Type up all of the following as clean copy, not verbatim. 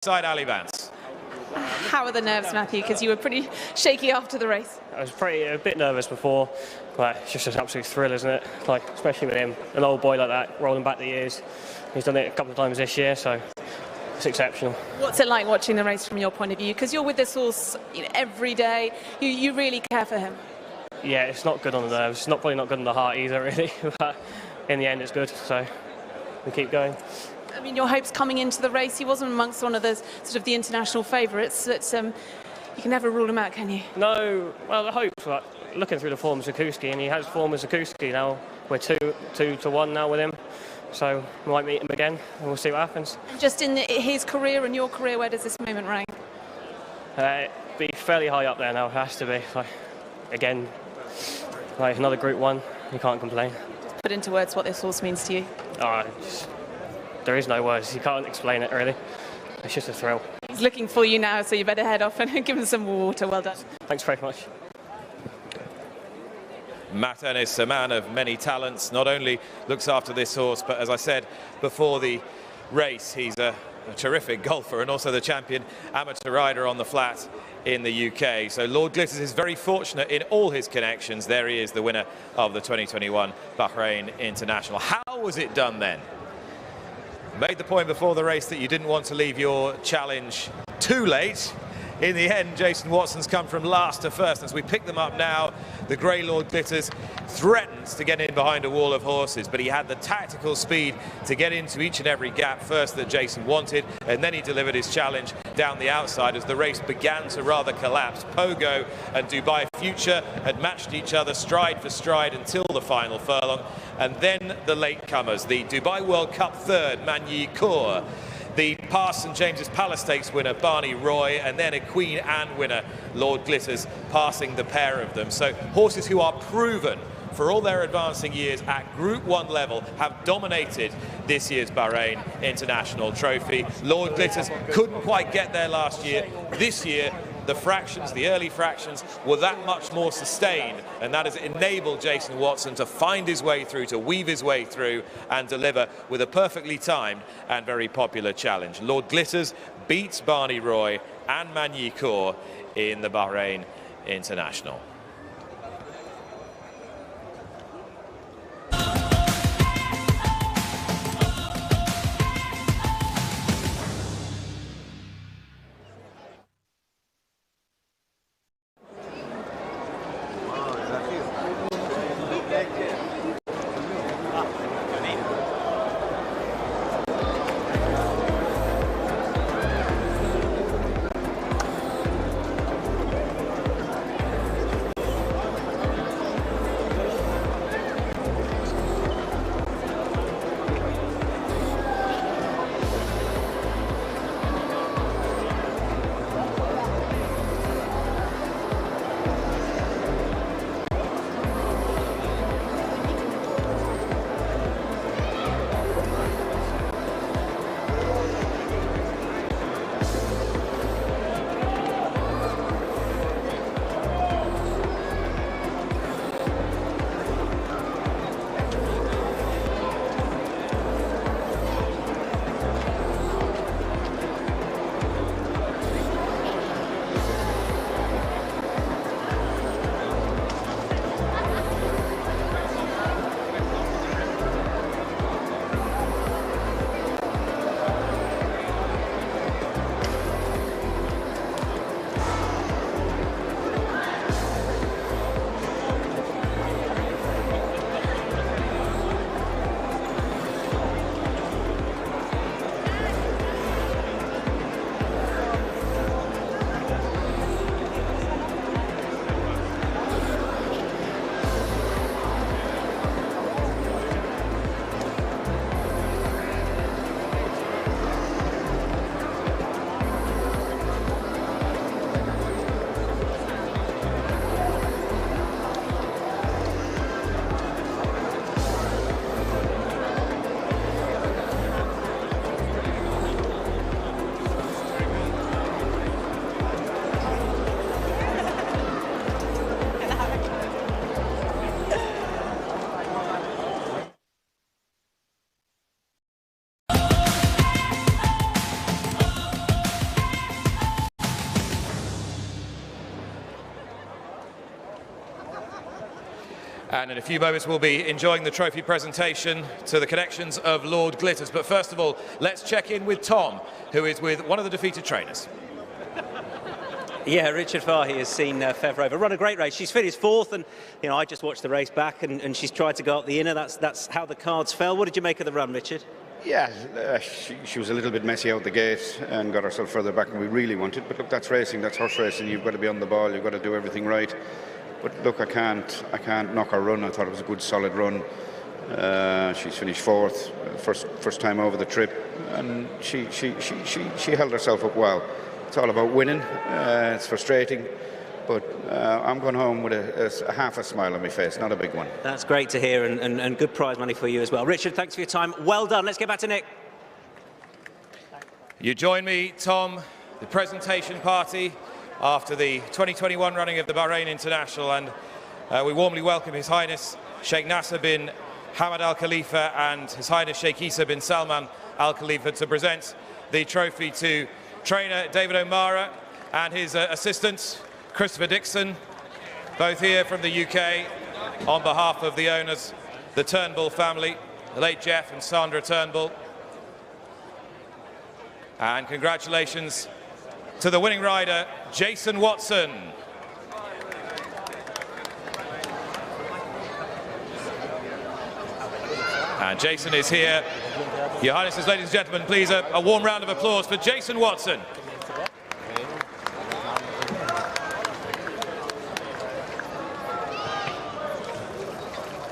Side Ali Vance. How are the nerves, Matthew? Because you were pretty shaky after the race. I was a bit nervous before, but it's just an absolute thrill, isn't it? Like, especially with him, an old boy like that, rolling back the years. He's done it a couple of times this year, so it's exceptional. What's it like watching the race from your point of view? Because you're with this horse every day. You really care for him. Yeah, it's not good on the nerves. It's probably not good on the heart either, really. But in the end, it's good. So we keep going. I mean, your hopes coming into the race, he wasn't amongst one of the sort of the international favourites. It's you can never rule him out, can you? No, well, the hopes, like, looking through the form of Zakuski, and he has form as Zakuski now. We're 2-1 now with him, so we might meet him again, and we'll see what happens. Just in his career and your career, where does this moment rank? Be fairly high up there now. It has to be. Like, again, like another Group 1, you can't complain. Just put into words what this horse means to you. There is no words. You can't explain it, really. It's just a thrill. He's looking for you now, so you better head off and give him some water. Well done. Thanks very much. Matt Ennis, a man of many talents, not only looks after this horse, but as I said before the race, he's a terrific golfer and also the champion amateur rider on the flat in the UK. So Lord Glitters is very fortunate in all his connections. There he is, the winner of the 2021 Bahrain International. How was it done then? Made the point before the race that you didn't want to leave your challenge too late. In the end, Jason Watson's come from last to first. As we pick them up now, the Grey Lord Glitters threatens to get in behind a wall of horses, but he had the tactical speed to get into each and every gap first that Jason wanted, and then he delivered his challenge down the outside as the race began to rather collapse. Pogo and Dubai Future had matched each other stride for stride until the final furlong, and then the latecomers, the Dubai World Cup third, Manyi Kaur, the past St James's Palace Stakes winner, Barney Roy, and then a Queen Anne winner, Lord Glitters, passing the pair of them. So horses who are proven for all their advancing years at Group 1 level have dominated this year's Bahrain International Trophy. Lord Glitters couldn't quite get there last year. This year, the fractions, the early fractions, were that much more sustained, and that has enabled Jason Watson to find his way through, to weave his way through and deliver with a perfectly timed and very popular challenge. Lord Glitters beats Barney Roy and Manyi Kaur in the Bahrain International. And in a few moments we'll be enjoying the trophy presentation to the connections of Lord Glitters. But first of all, let's check in with Tom, who is with one of the defeated trainers. Yeah, Richard Fahey has seen Fevrover run a great race. She's finished fourth, and I just watched the race back, and she's tried to go up the inner. That's how the cards fell. What did you make of the run, Richard? Yeah, she was a little bit messy out the gate and got herself further back than we really wanted. But look, that's racing, that's horse racing. You've got to be on the ball, you've got to do everything right. But look, I can't knock her run. I thought it was a good, solid run. She's finished fourth, first time over the trip, and she held herself up well. It's all about winning. It's frustrating, but I'm going home with a half a smile on my face, not a big one. That's great to hear, and good prize money for you as well. Richard, thanks for your time. Well done. Let's get back to Nick. You join me, Tom, the presentation party after the 2021 running of the Bahrain International, and we warmly welcome His Highness Sheikh Nasser bin Hamad Al Khalifa and His Highness Sheikh Isa bin Salman Al Khalifa to present the trophy to trainer David O'Mara and his assistant Christopher Dixon, both here from the UK on behalf of the owners, the Turnbull family, the late Jeff and Sandra Turnbull. And congratulations to the winning rider, Jason Watson. And Jason is here. Your Highnesses, ladies and gentlemen, please a warm round of applause for Jason Watson.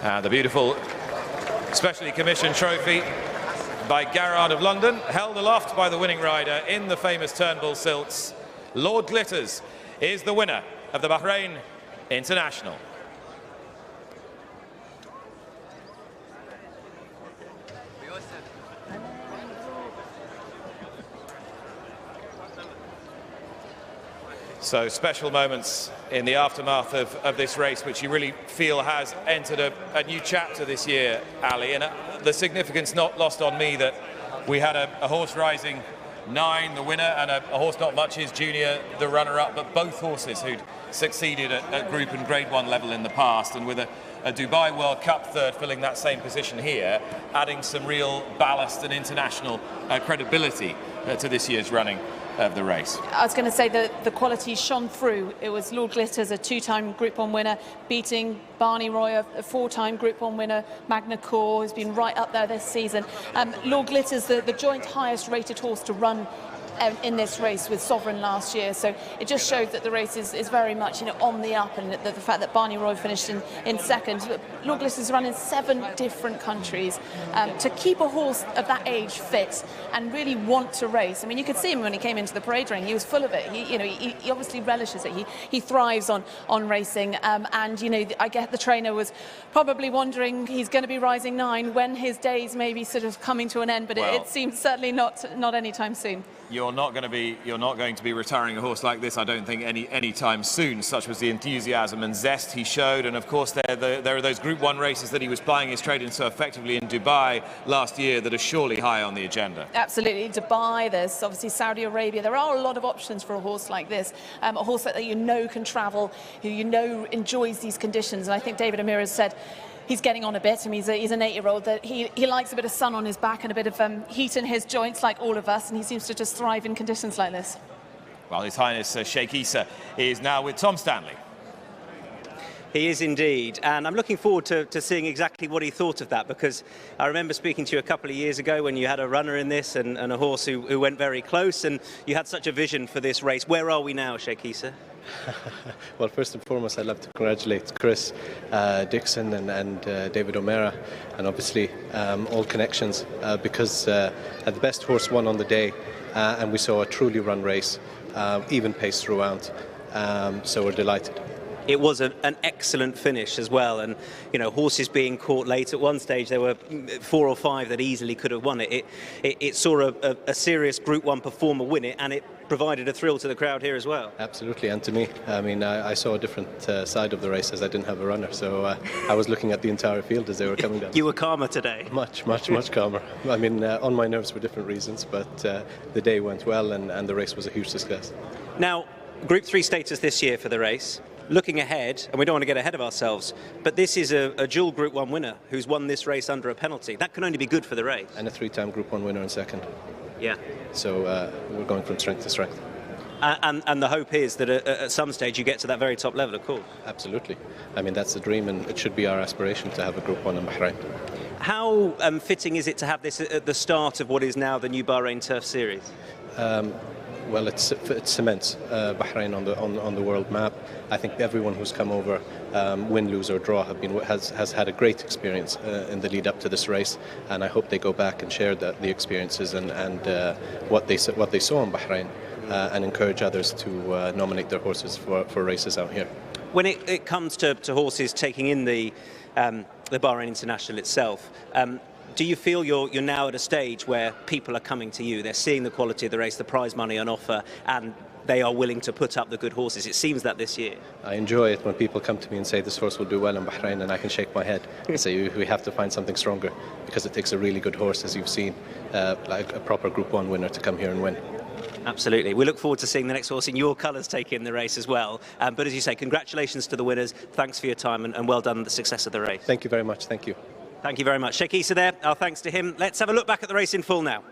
And the beautiful specially commissioned trophy by Garrard of London, held aloft by the winning rider in the famous Turnbull silks. Lord Glitters is the winner of the Bahrain International. So special moments in the aftermath of this race, which you really feel has entered a new chapter this year, Ali. And the significance not lost on me that we had a horse rising 9, the winner, and a horse not much, his junior, the runner-up, but both horses who'd succeeded at Group and Grade 1 level in the past, and with a Dubai World Cup third filling that same position here, adding some real ballast and international credibility to this year's running of the race. I was going to say that the quality shone through. It was Lord Glitters, a 2-time Group 1 winner, beating Barney Roy, a 4-time Group 1 winner, Magna Core, who's been right up there this season. Lord Glitters, the joint highest rated horse to run in this race with Sovereign last year, so it just showed that the race is very much on the up, and the fact that Barney Roy finished in second. Lord Glitters run in 7 different countries. To keep a horse of that age fit and really want to race, I mean, you could see him when he came into the parade ring. He was full of it. He obviously relishes it. He thrives on racing, and I get the trainer was probably wondering he's going to be rising 9 when his days may be sort of coming to an end, but it seems certainly not anytime soon. You're not going to be retiring a horse like this, I don't think, any time soon. Such was the enthusiasm and zest he showed, and of course there are those Group 1 races that he was plying his trade in so effectively in Dubai last year that are surely high on the agenda. Absolutely, Dubai. There's obviously Saudi Arabia. There are a lot of options for a horse like this, a horse that can travel, who enjoys these conditions. And I think David O'Meara has said he's getting on a bit. I mean, he's an 8-year-old that he likes a bit of sun on his back and a bit of heat in his joints, like all of us, and he seems to just thrive in conditions like this. Well, His Highness Sheikh Isa is now with Tom Stanley. He is indeed, and I'm looking forward to seeing exactly what he thought of that, because I remember speaking to you a couple of years ago when you had a runner in this and a horse who went very close, and you had such a vision for this race. Where are we now, Sheikh Isa? Well, first and foremost, I'd love to congratulate Chris Dixon and David O'Meara, and obviously all connections, because the best horse won on the day, and we saw a truly run race, even pace throughout, so we're delighted. It was an excellent finish as well, and horses being caught late. At one stage there were 4 or 5 that easily could have won it. It saw a serious Group 1 performer win it, and it provided a thrill to the crowd here as well. Absolutely, and to me. I mean, I saw a different side of the race as I didn't have a runner, so I was looking at the entire field as they were coming down. You were calmer today? Much calmer. I mean, on my nerves for different reasons, but the day went well, and the race was a huge success. Now, Group 3 status this year for the race. looking ahead, and we don't want to get ahead of ourselves, but this is a dual Group 1 winner who's won this race under a penalty. That can only be good for the race. And a 3-time Group 1 winner in second. Yeah. So we're going from strength to strength. And the hope is that at some stage you get to that very top level, of course. Absolutely. I mean, that's the dream, and it should be our aspiration to have a Group 1 in Bahrain. How fitting is it to have this at the start of what is now the new Bahrain Turf Series? Well, it cements Bahrain on the world map. I think everyone who's come over, win, lose or draw, has had a great experience in the lead up to this race, and I hope they go back and share the experiences and what they saw in Bahrain, and encourage others to nominate their horses for races out here. When it comes to horses taking in the Bahrain International itself, do you feel you're now at a stage where people are coming to you? They're seeing the quality of the race, the prize money on offer, and they are willing to put up the good horses. It seems that this year. I enjoy it when people come to me and say this horse will do well in Bahrain, and I can shake my head and say we have to find something stronger, because it takes a really good horse, as you've seen, like a proper Group 1 winner, to come here and win. Absolutely. We look forward to seeing the next horse in your colours take in the race as well. But as you say, congratulations to the winners. Thanks for your time, and well done on the success of the race. Thank you very much. Thank you. Thank you very much. Sheikh Issa there. Our thanks to him. Let's have a look back at the race in full now.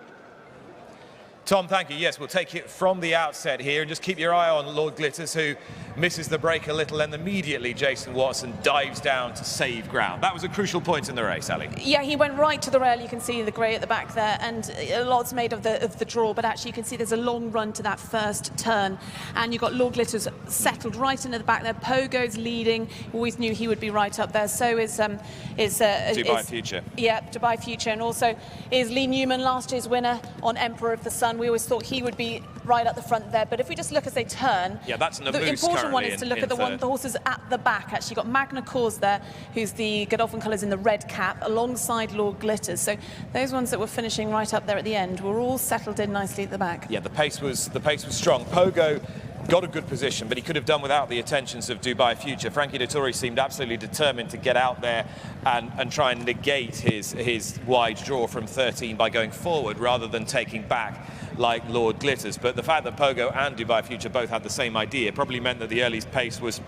Tom, thank you. Yes, we'll take it from the outset here, and just keep your eye on Lord Glitters, who misses the break a little, and immediately Jason Watson dives down to save ground. That was a crucial point in the race, Ali. Yeah, he went right to the rail. You can see the grey at the back there, and a lot's made of the draw, but actually you can see there's a long run to that first turn, and you've got Lord Glitters settled right into the back there. Pogo's leading. Always knew he would be right up there. So is Dubai Future. Yeah, Dubai Future, and also is Lee Newman, last year's winner on Emperor of the Sun. We always thought he would be right at the front there, but if we just look as they turn, yeah, that's an the important one is to look at the horses at the back. Actually, you've got Magna Cause there, who's the Godolphin colours in the red cap, alongside Lord Glitters. So those ones that were finishing right up there at the end were all settled in nicely at the back. Yeah, the pace was strong. Pogo got a good position, but he could have done without the attentions of Dubai Future. Frankie Dettori seemed absolutely determined to get out there and try and negate his wide draw from 13 by going forward rather than taking back like Lord Glitters. But the fact that Pogo and Dubai Future both had the same idea probably meant that the early pace was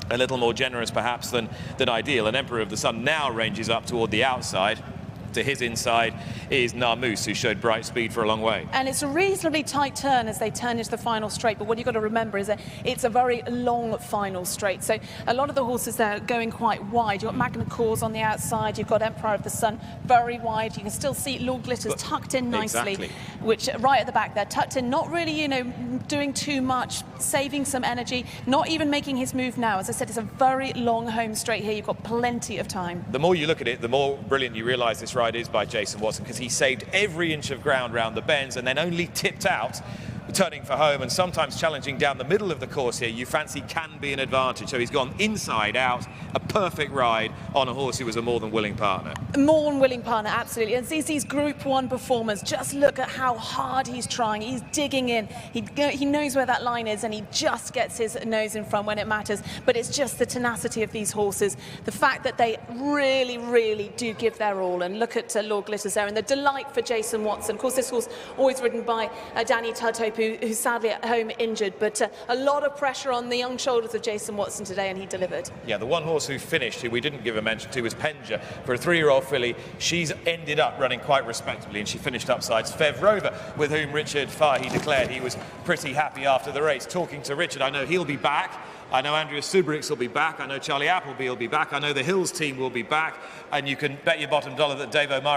a little more generous perhaps than ideal, and Emperor of the Sun now ranges up toward the outside. To his inside is Narmoose, who showed bright speed for a long way. And it's a reasonably tight turn as they turn into the final straight, but what you've got to remember is that it's a very long final straight. So a lot of the horses there are going quite wide. You've got Magna Cause on the outside, you've got Emperor of the Sun very wide. You can still see Lord Glitters tucked in nicely, exactly. Which right at the back there, tucked in, not really, you know, doing too much, saving some energy, not even making his move now. As I said, it's a very long home straight here. You've got plenty of time. The more you look at it, the more brilliant you realise this ride is by Jason Watson, because he saved every inch of ground round the bends and then only tipped out, turning for home, and sometimes challenging down the middle of the course here you fancy can be an advantage. So he's gone inside out, a perfect ride on a horse who was a more than willing partner. More than willing partner, absolutely. And these Group 1 performers, just look at how hard he's trying. He's digging in. He knows where that line is, and he just gets his nose in front when it matters. But it's just the tenacity of these horses, the fact that they really, really do give their all. And look at Lord Glitters there, and the delight for Jason Watson. Of course, this horse always ridden by Danny Tudhope, who's sadly at home injured, but a lot of pressure on the young shoulders of Jason Watson today, and he delivered. Yeah, the one horse who finished, who we didn't give a mention to, was Penja. For a 3-year-old filly, she's ended up running quite respectably, and she finished upsides. Fev Rover, with whom Richard Fahey declared he was pretty happy after the race. Talking to Richard, I know he'll be back. I know Andrea Subrix will be back. I know Charlie Appleby will be back. I know the Hills team will be back. And you can bet your bottom dollar that Dave O'Mara